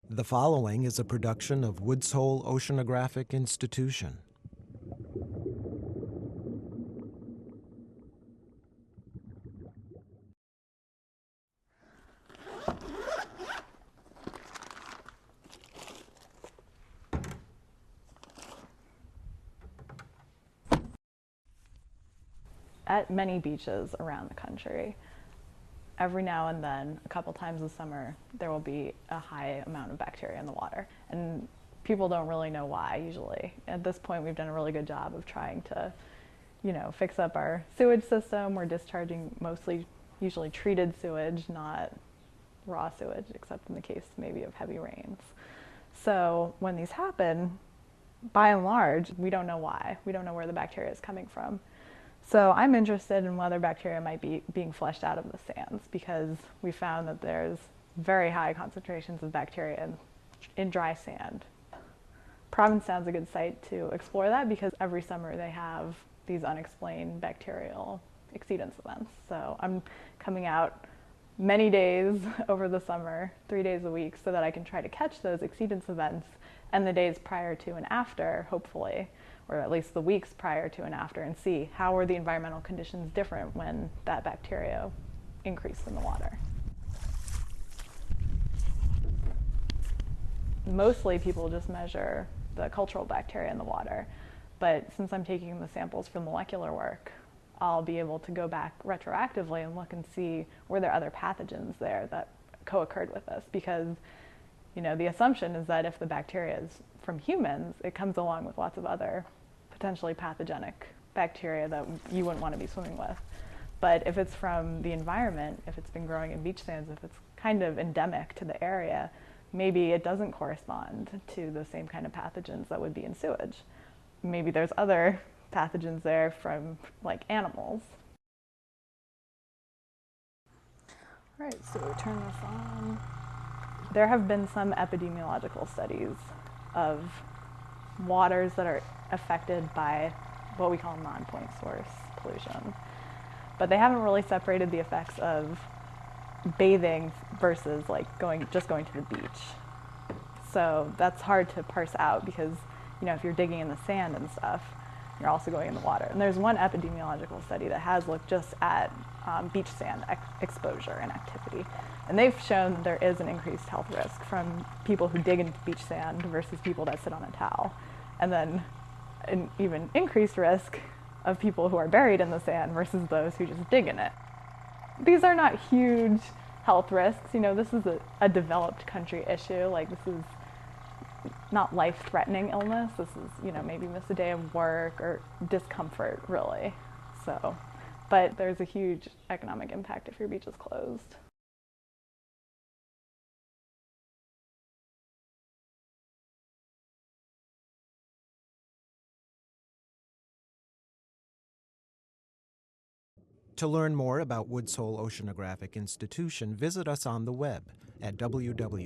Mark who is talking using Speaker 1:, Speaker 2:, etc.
Speaker 1: The following is a production of Woods Hole Oceanographic Institution.
Speaker 2: At many beaches around the country, every now and then, a couple times this summer, there will be a high amount of bacteria in the water. And people don't really know why usually. At this point, we've done a really good job of trying to, fix up our sewage system. We're discharging usually treated sewage, not raw sewage, except in the case maybe of heavy rains. So when these happen, by and large, we don't know why. We don't know where the bacteria is coming from. So I'm interested in whether bacteria might be being flushed out of the sands, because we found that there's very high concentrations of bacteria in dry sand. Provincetown's a good site to explore that because every summer they have these unexplained bacterial exceedance events. So I'm coming out many days over the summer, 3 days a week, so that I can try to catch those exceedance events, and the days prior to and after, hopefully, or at least the weeks prior to and after, and see how are the environmental conditions different when that bacteria increased in the water. Mostly people just measure the cultural bacteria in the water, but since I'm taking the samples for molecular work, I'll be able to go back retroactively and look and see were there other pathogens there that co-occurred with this, because the assumption is that if the bacteria is from humans, it comes along with lots of other potentially pathogenic bacteria that you wouldn't want to be swimming with. But if it's from the environment, if it's been growing in beach sands, if it's kind of endemic to the area, maybe it doesn't correspond to the same kind of pathogens that would be in sewage. Maybe there's other pathogens there from like animals. All right, so we turn this on. There have been some epidemiological studies of waters that are affected by what we call non-point source pollution. But they haven't really separated the effects of bathing versus just going to the beach. So that's hard to parse out because, if you're digging in the sand and stuff, you're also going in the water. And there's one epidemiological study that has looked just at beach sand exposure and activity. And they've shown there is an increased health risk from people who dig into beach sand versus people that sit on a towel. And then an even increased risk of people who are buried in the sand versus those who just dig in it. These are not huge health risks. This is a developed country issue. This is not life-threatening illness. This is, maybe miss a day of work or discomfort, really. But there's a huge economic impact if your beach is closed.
Speaker 1: To learn more about Woods Hole Oceanographic Institution, visit us on the web at www.whoi.edu.